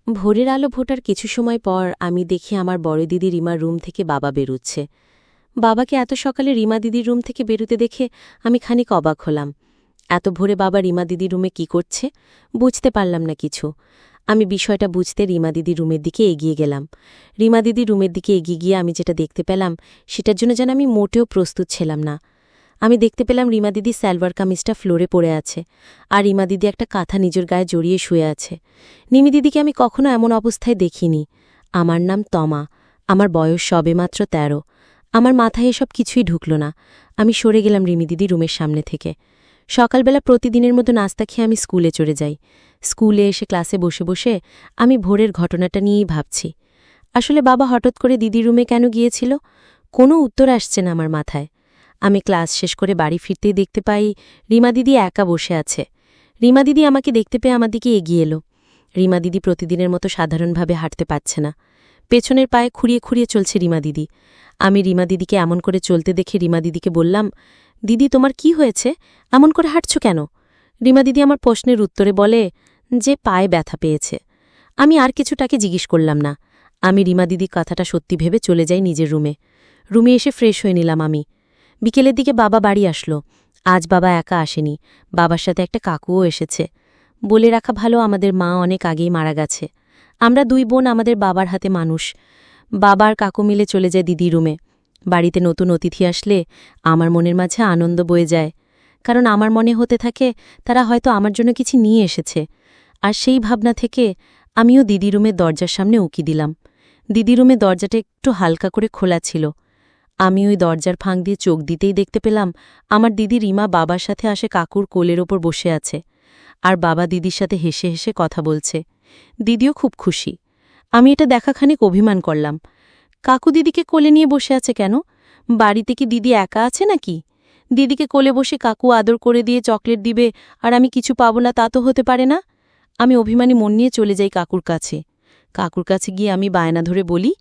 ভোরের আলো ফোটার কিছু সময় পর আমি দেখি আমার বড় দিদি রিমার রুম থেকে বাবা বেরুচ্ছে। বাবাকে এত সকালে রিমা দিদির রুম থেকে বেরুতে দেখে আমি খানিক অবাক হলাম। এত ভোরে বাবা রিমা দিদির রুমে কি করছে বুঝতে পারলাম না কিছু। আমি বিষয়টা বুঝতে রিমা দিদির রুমের দিকে এগিয়ে গেলাম। রিমা দিদির রুমের দিকে এগিয়ে গিয়ে আমি যেটা দেখতে পেলাম সেটার জন্য যেন আমি মোটেও প্রস্তুত ছিলাম না। আমি দেখতে পেলাম রিমা দিদি সালোয়ার কামিজটা ফ্লোরে পড়ে আছে, আর রিমা দিদি একটা কাঁথা নিজের গায়ে জড়িয়ে শুয়ে আছে। নিমি দিদিকে আমি কখনো এমন অবস্থায় দেখিনি। আমার নাম তমা, আমার বয়স সবেমাত্র ১৩। আমার মাথায় এসব কিছুই ঢুকল না। আমি সরে গেলাম রিমি দিদি রুমের সামনে থেকে। সকালবেলা প্রতিদিনের মতো নাস্তা খেয়ে আমি স্কুলে চলে যাই। স্কুলে এসে ক্লাসে বসে বসে আমি ভোরের ঘটনাটা নিয়েই ভাবছি। আসলে বাবা হঠাৎ করে দিদির রুমে কেন গিয়েছিল, কোনো উত্তর আসছে না আমার মাথায়। আমি ক্লাস শেষ করে বাড়ি ফিরতেই দেখতে পাই রিমা দিদি একা বসে আছে। রিমা দিদি আমাকে দেখতে পেয়ে আমার দিকে এগিয়ে এলো। রিমা দিদি প্রতিদিনের মতো সাধারণভাবে হাঁটতে পারছে না, পেছনের পায়ে খুঁড়িয়ে খুঁড়িয়ে চলছে রিমা দিদি। আমি রিমা দিদিকে এমন করে চলতে দেখে রিমা দিদিকে বললাম, দিদি তোমার কি হয়েছে, এমন করে হাঁটছ কেন? রিমা দিদি আমার প্রশ্নের উত্তরে বলে যে পায়ে ব্যথা পেয়েছে। আমি আর কিছুটাকে জিজ্ঞেস করলাম না। আমি রিমা দিদি কথাটা সত্যি ভেবে চলে যাই নিজের রুমে এসে ফ্রেশ হয়ে নিলাম আমি। বিকেলের দিকে বাবা বাড়ি আসলো। আজ বাবা একা আসেনি, বাবার সাথে একটা কাকুও এসেছে। বলে রাখা ভালো, আমাদের মা অনেক আগেই মারা গেছে। আমরা দুই বোন আমাদের বাবার হাতে মানুষ। বাবা আর কাকু মিলে চলে যায় দিদির রুমে। বাড়িতে নতুন অতিথি আসলে আমার মনের মাঝে আনন্দ বয়ে যায়, কারণ আমার মনে হতে থাকে তারা হয়তো আমার জন্য কিছু নিয়ে এসেছে। আর সেই ভাবনা থেকে আমিও দিদি রুমের দরজার সামনে উঁকি দিলাম। দিদি রুমে দরজাটা একটু হালকা করে খোলা ছিল। আমি ওই দরজার ফাঁক দিয়ে চোখ দিতেই দেখতে পেলাম আমার দিদি রিমা বাবার সাথে আসে কাকুর কোলের ওপর বসে আছে, আর বাবা দিদির সাথে হেসে হেসে কথা বলছে। দিদিও খুব খুশি। আমি এটা দেখা খানিক অভিমান করলাম। কাকু দিদিকে কোলে নিয়ে বসে আছে কেন? বাড়িতে কি দিদি একা আছে নাকি? দিদিকে কোলে বসে কাকু আদর করে দিয়ে চকলেট দিবে আর আমি কিছু পাবো না, তা তো হতে পারে না। আমি অভিমানী মন নিয়ে চলে যাই কাকুর কাছে। কাকুর কাছে গিয়ে আমি বায়না ধরে বলি,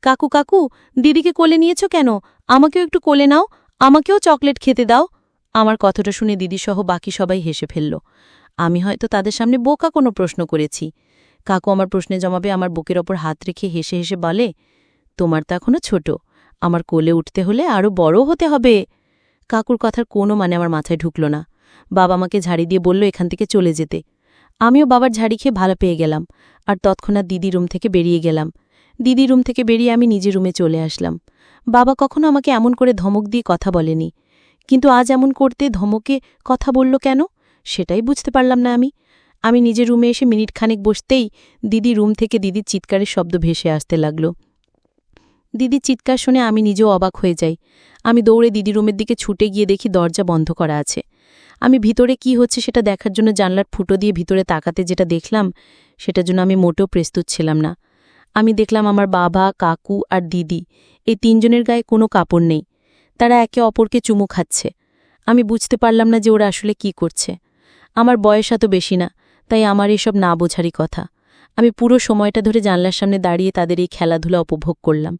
কাকু কাকু, দিদিকে কোলে নিয়েছ কেন? আমাকেও একটু কোলে নাও, আমাকেও চকলেট খেতে দাও। আমার কথাটা শুনে দিদিসহ বাকি সবাই হেসে ফেলল। আমি হয়তো তাদের সামনে বোকা কোনো প্রশ্ন করেছি। কাকু আমার প্রশ্নের জবাবে আমার বুকের ওপর হাত রেখে হেসে হেসে বলে, তোমার তো এখনো ছোট, আমার কোলে উঠতে হলে আরও বড় হতে হবে। কাকুর কথার কোনো মানে আমার মাথায় ঢুকল না। বাবা আমাকে ঝাড়ি দিয়ে বলল এখান থেকে চলে যেতে। আমিও বাবার ঝাড়ি খেয়ে ভালো পেয়ে গেলাম, আর তৎক্ষণাৎ দিদি রুম থেকে বেরিয়ে গেলাম। দিদি রুম থেকে বেরিয়ে আমি নিজের রুমে চলে আসলাম। বাবা কখনো আমাকে এমন করে ধমক দিয়ে কথা বলেনি, কিন্তু আজ এমন করতে ধমকে কথা বলল কেন সেটাই বুঝতে পারলাম না আমি নিজের রুমে এসে মিনিট খানেক বসতেই দিদি রুম থেকে দিদির চিৎকারের শব্দ ভেসে আসতে লাগল। দিদির চিৎকার শুনে আমি নিজেও অবাক হয়ে যাই। আমি দৌড়ে দিদি রুমের দিকে ছুটে গিয়ে দেখি দরজা বন্ধ করা আছে। আমি ভিতরে কি হচ্ছে সেটা দেখার জন্য জানলার ফুটো দিয়ে ভিতরে তাকাতে যেটা দেখলাম সেটার জন্য আমি মোটেও প্রস্তুত ছিলাম না। আমি দেখলাম আমার বাবা, কাকু আর দিদি, এই তিনজনের গায়ে কোনো কাপড় নেই। তারা একে অপরকে চুমু খাচ্ছে। আমি বুঝতে পারলাম না যে ওরা আসলে কি করছে। আমার বয়স এত বেশি না, তাই আমার এসব না বোঝারই কথা। আমি পুরো সময়টা ধরে জানলার সামনে দাঁড়িয়ে তাদের এই খেলাধুলা উপভোগ করলাম।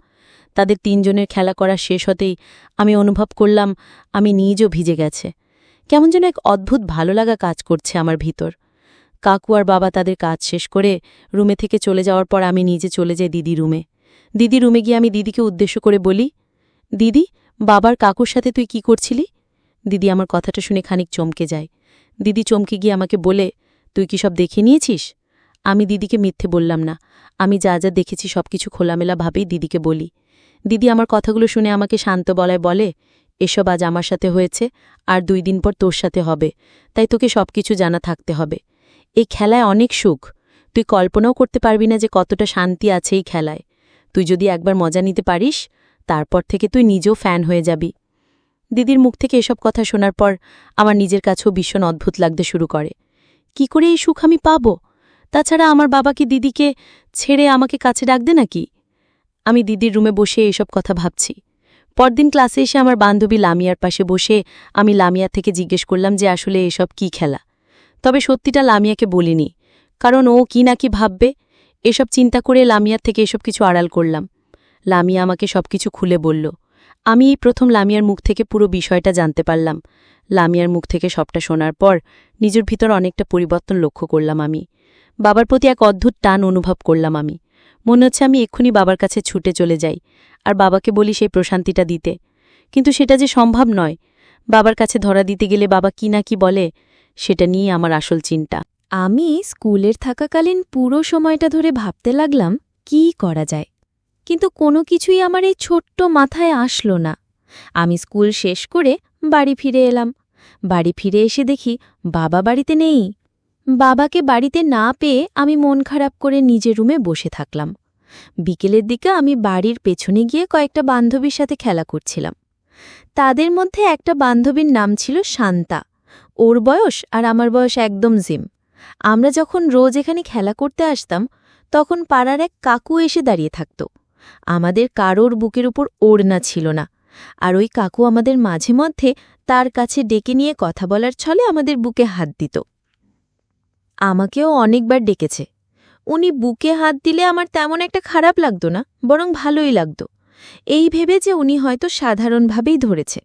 তাদের তিনজনের খেলা করা শেষ হতেই আমি অনুভব করলাম আমি নিজও ভিজে গেছে। কেমন যেন এক অদ্ভুত ভালো লাগা কাজ করছে আমার ভিতর। কাকু আর বাবা তাদের কাজ শেষ করে রুমে থেকে চলে যাওয়ার পর আমি নিজে চলে যাই দিদি রুমে। দিদি রুমে গিয়ে আমি দিদিকে উদ্দেশ্য করে বলি, দিদি, বাবার কাকুর সাথে তুই কি করছিলি? দিদি আমার কথাটা শুনে খানিক চমকে যায়। দিদি চমকে গিয়ে আমাকে বলে, তুই কি সব দেখে নিয়েছিস? আমি দিদিকে মিথ্যে বললাম না। আমি যা যা দেখেছি সবকিছু খোলামেলাভাবেই দিদিকে বলি। দিদি আমার কথাগুলো শুনে আমাকে শান্ত গলায় বলে, এসব আজ আমার সাথে হয়েছে, আর 2 দিন পর তোর সাথে হবে, তাই তোকে সবকিছু জানা থাকতে হবে। এই খেলায় অনেক সুখ, তুই কল্পনাও করতে পারবি না যে কতটা শান্তি আছে এই খেলায়। তুই যদি একবার মজা নিতে পারিস, তারপর থেকে তুই নিজেও ফ্যান হয়ে যাবি। দিদির মুখ থেকে এসব কথা শোনার পর আমার নিজের কাছেও ভীষণ অদ্ভুত লাগতে শুরু করে। কি করে এই সুখ আমি পাব? তাছাড়া আমার বাবা কি দিদিকে ছেড়ে আমাকে কাছে ডাকবে নাকি? আমি দিদির রুমে বসে এইসব কথা ভাবছি। পরদিন ক্লাসে এসে আমার বান্ধবী লামিয়ার পাশে বসে আমি লামিয়া থেকে জিজ্ঞেস করলাম যে আসলে এসব কি খেলা। তবে সত্যিটা লামিয়াকে বলিনি, কারণ ও কি না কি ভাববে। এসব চিন্তা করে লামিয়ার থেকে এসব কিছু আড়াল করলাম। লামিয়া আমাকে সবকিছু খুলে বলল। আমি এই প্রথম লামিয়ার মুখ থেকে পুরো বিষয়টা জানতে পারলাম। লামিয়ার মুখ থেকে সবটা শোনার পর নিজের ভিতর অনেকটা পরিবর্তন লক্ষ্য করলাম আমি। বাবার প্রতি এক অদ্ভুত টান অনুভব করলাম আমি। মনে হচ্ছে আমি এক্ষুনি বাবার কাছে ছুটে চলে যাই আর বাবাকে বলি সেই প্রশান্তিটা দিতে। কিন্তু সেটা যে সম্ভব নয়। বাবার কাছে ধরা দিতে গেলে বাবা কি না কি বলে, সেটা নিয়ে আমার আসল চিন্তা। আমি স্কুলের থাকাকালীন পুরো সময়টা ধরে ভাবতে লাগলাম কী করা যায়, কিন্তু কোনো কিছুই আমার এই ছোট্ট মাথায় আসলো না। আমি স্কুল শেষ করে বাড়ি ফিরে এলাম। বাড়ি ফিরে এসে দেখি বাবা বাড়িতে নেই। বাবাকে বাড়িতে না পেয়ে আমি মন খারাপ করে নিজের রুমে বসে থাকলাম। বিকেলের দিকে আমি বাড়ির পেছনে গিয়ে কয়েকটা বান্ধবীর সাথে খেলা করছিলাম। তাদের মধ্যে একটা বান্ধবীর নাম ছিল শান্তা। ওর বয়স আর আমার বয়স একদম জিম। আমরা যখন রোজ এখানে খেলা করতে আসতাম, তখন পাড়ার এক কাকু এসে দাঁড়িয়ে থাকত। আমাদের কারোর বুকের উপর ওড়না ছিল না, আর ওই কাকু আমাদের মাঝে মধ্যে তার কাছে ডেকে নিয়ে কথা বলার ছলে আমাদের বুকে হাত দিত। আমাকেও অনেকবার ডেকেছে। উনি বুকে হাত দিলে আমার তেমন একটা খারাপ লাগত না, বরং ভালোই লাগত, এই ভেবে যে উনি হয়তো সাধারণভাবেই ধরেছে।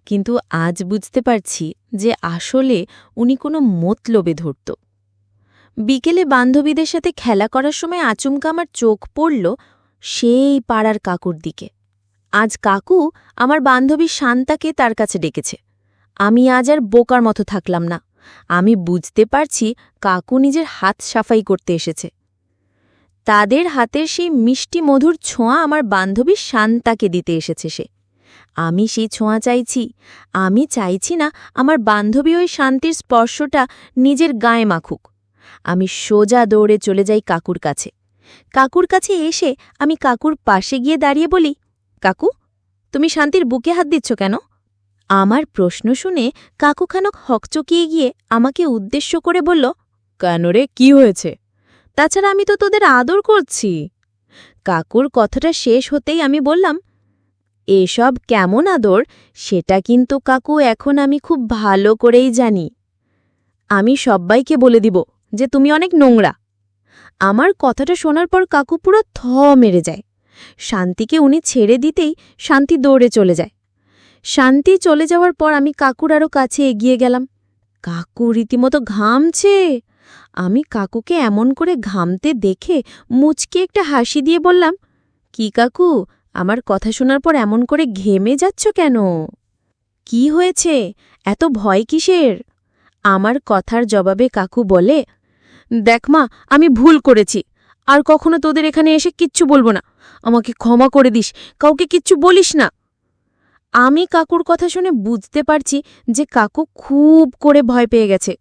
কিন্তু আজ বুঝতে পারছি যে আসলে উনি কোনো মতলবে ধরত। বিকেলে বান্ধবীদের সাথে খেলা করার সময় আচমকা আমার চোখ পড়ল সেই পাড়ার কাকুর দিকে। আজ কাকু আমার বান্ধবী শান্তাকে তার কাছে ডেকেছে। আমি আজ আর বোকার মতো থাকলাম না। আমি বুঝতে পারছি কাকু নিজের হাত সাফাই করতে এসেছে। তাদের হাতের সেই মিষ্টি মধুর ছোঁয়া আমার বান্ধবী শান্তাকে দিতে এসেছে সে। আমি সেই ছোঁয়া চাইছি। আমি চাইছি না আমার বান্ধবী ওই শান্তির স্পর্শটা নিজের গায়ে মাখুক। আমি সোজা দৌড়ে চলে যাই কাকুর কাছে। কাকুর কাছে এসে আমি কাকুর পাশে গিয়ে দাঁড়িয়ে বলি, কাকু, তুমি শান্তির বুকে হাত দিচ্ছ কেন? আমার প্রশ্ন শুনে কাকু খানক হকচকিয়ে গিয়ে আমাকে উদ্দেশ্য করে বলল, কেন রে, কি হয়েছে? তাছাড়া আমি তো তোদের আদর করছি। কাকুর কথাটা শেষ হতেই আমি বললাম, এসব কেমন আদর সেটা কিন্তু কাকু এখন আমি খুব ভালো করেই জানি। আমি সব্বাইকে বলে দিব যে তুমি অনেক নোংরা। আমার কথাটা শোনার পর কাকু পুরো থ মেরে যায়। শান্তিকে উনি ছেড়ে দিতেই শান্তি দৌড়ে চলে যায়। শান্তি চলে যাওয়ার পর আমি কাকুর আরও কাছে এগিয়ে গেলাম। কাকু রীতিমতো ঘামছে। আমি কাকুকে এমন করে ঘামতে দেখে মুচকে একটা হাসি দিয়ে বললাম, কি কাকু, আমার কথা শোনার পর এমন করে ঘেমে যাচ্ছ কেন? কি হয়েছে, এত ভয় কিসের? আমার কথার জবাবে কাকু বলে, দেখ মা, আমি ভুল করেছি। আর কখনো তোদের এখানে এসে কিচ্ছু বলবো না। আমাকে ক্ষমা করে দিস, কাউকে কিচ্ছু বলিস না। আমি কাকুর কথা শুনে বুঝতে পারছি যে কাকু খুব করে ভয় পেয়ে গেছে।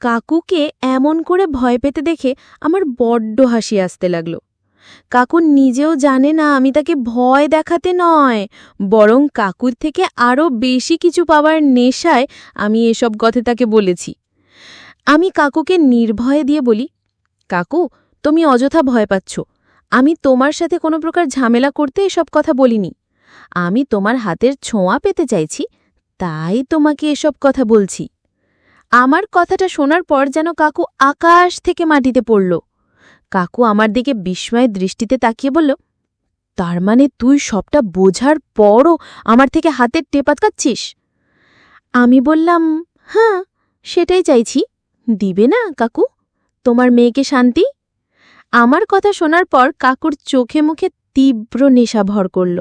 কাকুকে এমন করে ভয় পেতে দেখে আমার বড্ড হাসি আসতে লাগল। কাকু নিজেও জানে না আমি তাকে ভয় দেখাতে নয়, বরং কাকুর থেকে আরও বেশি কিছু পাওয়ার নেশায় আমি এসব কথা তাকে বলেছি। আমি কাকুকে নির্ভয়ে দিয়ে বলি, কাকু, তুমি অযথা ভয় পাচ্ছ। আমি তোমার সাথে কোনো প্রকার ঝামেলা করতে এসব কথা বলিনি। আমি তোমার হাতের ছোঁয়া পেতে চাইছি, তাই তোমাকে এসব কথা বলছি। আমার কথাটা শোনার পর যেন কাকু আকাশ থেকে মাটিতে পড়ল। কাকু আমার দিকে বিস্ময়ের দৃষ্টিতে তাকিয়ে বলল, তার মানে তুই সবটা বোঝার পরও আমার থেকে হাতের টেপাত কাচ্ছিস? আমি বললাম, হ্যাঁ, সেটাই চাইছি। দিবে না কাকু তোমার মেয়েকে শান্তি? আমার কথা শোনার পর কাকুর চোখে মুখে তীব্র নেশা ভর করল।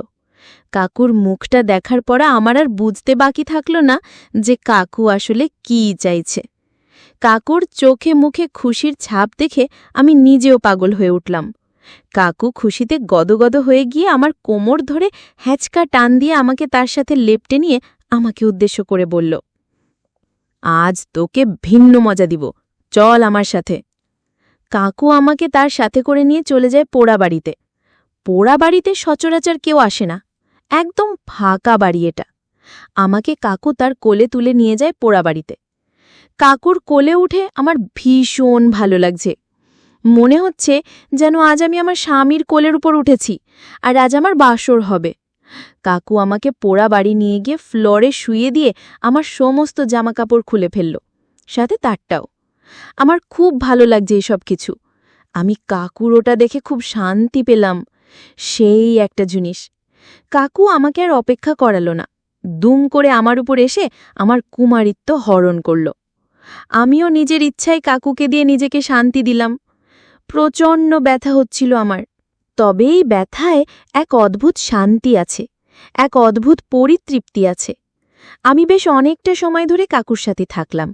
কাকুর মুখটা দেখার পর আমার আর বুঝতে বাকি থাকল না যে কাকু আসলে কী চাইছে। কাকুর চোখে মুখে খুশির ছাপ দেখে আমি নিজেও পাগল হয়ে উঠলাম। কাকু খুশিতে গদগদ হয়ে গিয়ে আমার কোমর ধরে হ্যাঁচকা টান দিয়ে আমাকে তার সাথে লেপটে নিয়ে আমাকে উদ্দেশ্য করে বলল, আজ তোকে ভিন্ন মজা দিব, চল আমার সাথে। কাকু আমাকে তার সাথে করে নিয়ে চলে যায় পোড়া বাড়িতে। পোড়া বাড়িতে সচরাচর কেউ আসে না, একদম ফাঁকা বাড়ি এটা। আমাকে কাকু তার কোলে তুলে নিয়ে যায় পোড়া বাড়িতে। কাকুর কোলে উঠে আমার ভীষণ ভালো লাগছে। মনে হচ্ছে যেন আজ আমি আমার স্বামীর কোলের উপর উঠেছি আর আজ আমার বাসর হবে। কাকু আমাকে পোড়া বাড়ি নিয়ে গিয়ে ফ্লোরে শুইয়ে দিয়ে আমার সমস্ত জামাকাপড় খুলে ফেলল, সাথে তারটাও। আমার খুব ভালো লাগছে এসব কিছু। আমি কাকুর ওটা দেখে খুব শান্তি পেলাম। সেই একটা জিনিস। কাকু আমাকে আর অপেক্ষা করালো না, দুম করে আমার উপর এসে আমার কুমারিত্ব হরণ করল। আমিও নিজের ইচ্ছায় কাকুকে দিয়ে নিজেকে শান্তি দিলাম। প্রচণ্ড ব্যথা হচ্ছিল আমার। তবে এই ব্যথায় এক অদ্ভুত শান্তি আছে, এক অদ্ভুত পরিতৃপ্তি আছে। আমি বেশ অনেকটা সময় ধরে কাকুর সাথে থাকলাম।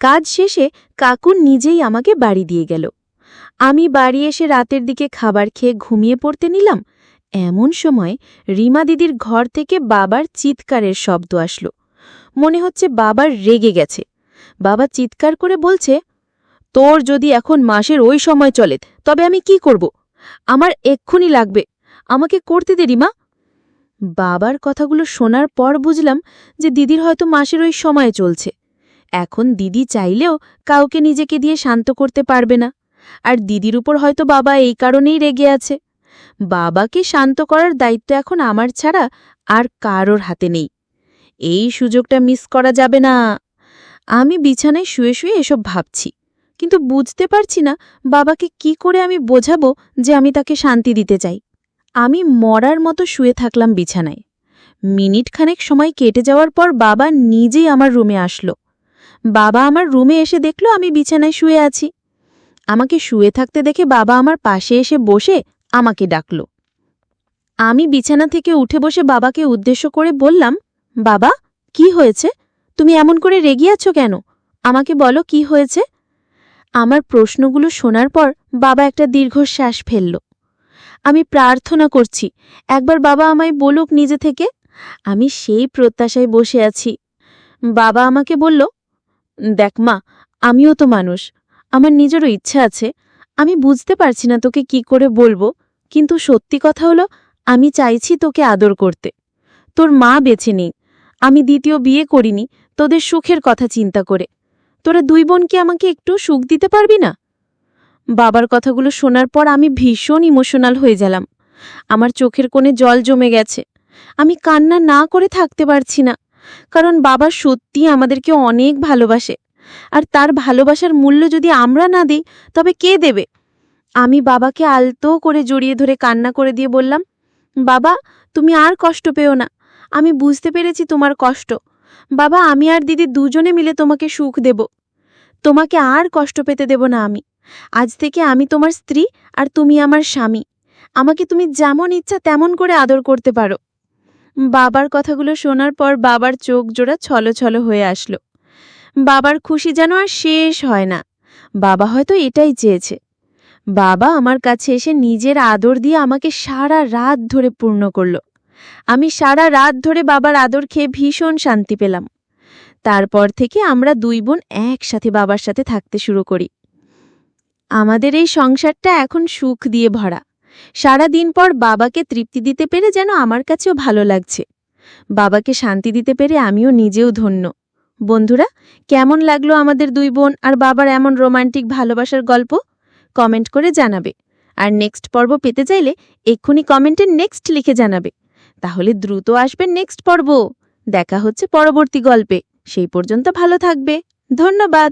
কাজ শেষে কাকু নিজেই আমাকে বাড়ি দিয়ে গেল। আমি বাড়ি এসে রাতের দিকে খাবার খেয়ে ঘুমিয়ে পড়তে নিলাম। এমন সময় রিমা দিদির ঘর থেকে বাবার চিৎকারের শব্দ আসলো। মনে হচ্ছে বাবার রেগে গেছে। বাবা চিৎকার করে বলছে, তোর যদি এখন মাসের ওই সময় চলে তবে আমি কি করব? আমার এক্ষুনি লাগবে, আমাকে করতে দে রিমা। বাবার কথাগুলো শোনার পর বুঝলাম যে দিদির হয়তো মাসের ওই সময়ে চলছে। এখন দিদি চাইলেও কাউকে নিজেকে দিয়ে শান্ত করতে পারবে না, আর দিদির উপর হয়তো বাবা এই কারণেই রেগে আছে। বাবাকে শান্ত করার দায়িত্ব এখন আমার ছাড়া আর কারোর হাতে নেই। এই সুযোগটা মিস করা যাবে না। আমি বিছানায় শুয়ে শুয়ে এসব ভাবছি, কিন্তু বুঝতে পারছি না বাবাকে কি করে আমি বোঝাবো যে আমি তাকে শান্তি দিতে চাই। আমি মরার মতো শুয়ে থাকলাম বিছানায়। মিনিটখানেক সময় কেটে যাওয়ার পর বাবা নিজেই আমার রুমে আসলো। বাবা আমার রুমে এসে দেখল আমি বিছানায় শুয়ে আছি। আমাকে শুয়ে থাকতে দেখে বাবা আমার পাশে এসে বসে আমাকে ডাকল। আমি বিছানা থেকে উঠে বসে বাবাকে উদ্দেশ্য করে বললাম, বাবা, কি হয়েছে? তুমি এমন করে রেগে আছো কেন? আমাকে বলো কি হয়েছে? আমার প্রশ্নগুলো শোনার পর বাবা একটা দীর্ঘশ্বাস ফেলল। আমি প্রার্থনা করছি, একবার বাবা আমায় বলুক নিজে থেকে। আমি সেই প্রত্যাশায় বসে আছি। বাবা আমাকে বলল, দেখ মা, আমিও তো মানুষ, আমার নিজেরও ইচ্ছা আছে। আমি বুঝতে পারছি না তোকে কি করে বলবো, কিন্তু সত্যি কথা হলো আমি চাইছি তোকে আদর করতে। তোর মা বেঁচে নেই, আমি দ্বিতীয় বিয়ে করিনি তোদের সুখের কথা চিন্তা করে। তোরা দুই বোন কি আমাকে একটু সুখ দিতে পারবি না? বাবার কথাগুলো শোনার পর আমি ভীষণ ইমোশনাল হয়ে গেলাম। আমার চোখের কোণে জল জমে গেছে। আমি কান্না না করে থাকতে পারছি না, কারণ বাবা সত্যি আমাদেরকে অনেক ভালোবাসে, আর তার ভালোবাসার মূল্য যদি আমরা না দিই তবে কে দেবে? আমি বাবাকে আলতো করে জড়িয়ে ধরে কান্না করে দিয়ে বললাম, বাবা, তুমি আর কষ্ট পেও না, আমি বুঝতে পেরেছি তোমার কষ্ট। বাবা, আমি আর দিদি দুজনে মিলে তোমাকে সুখ দেব, তোমাকে আর কষ্ট পেতে দেব না। আমি আজ থেকে আমি তোমার স্ত্রী আর তুমি আমার স্বামী। আমাকে তুমি যেমন ইচ্ছা তেমন করে আদর করতে পারো। বাবার কথাগুলো শোনার পর বাবার চোখ জোড়া ছলছল হয়ে আসলো। বাবার খুশি যেন আর শেষ হয় না। বাবা হয়তো এটাই চেয়েছে। বাবা আমার কাছে এসে নিজের আদর দিয়ে আমাকে সারা রাত ধরে পূর্ণ করল। আমি সারা রাত ধরে বাবার আদর খেয়ে ভীষণ শান্তি পেলাম। তারপর থেকে আমরা দুই বোন একসাথে বাবার সাথে থাকতে শুরু করি। আমাদের এই সংসারটা এখন সুখ দিয়ে ভরা। সারা দিন পর বাবাকে তৃপ্তি দিতে পেরে যেন আমার কাছেও ভালো লাগছে। বাবাকে শান্তি দিতে পেরে আমিও নিজেও ধন্য। বন্ধুরা, কেমন লাগলো আমাদের দুই বোন আর বাবার এমন রোমান্টিক ভালোবাসার গল্প? কমেন্ট করে জানাবে। আর নেক্সট পর্ব পেতে চাইলে এক্ষুনি কমেন্টে নেক্সট লিখে জানাবে। তাহলে দ্রুত আসবে নেক্সট পর্ব। দেখা হচ্ছে পরবর্তী গল্পে। সেই পর্যন্ত ভালো থাকবে। ধন্যবাদ।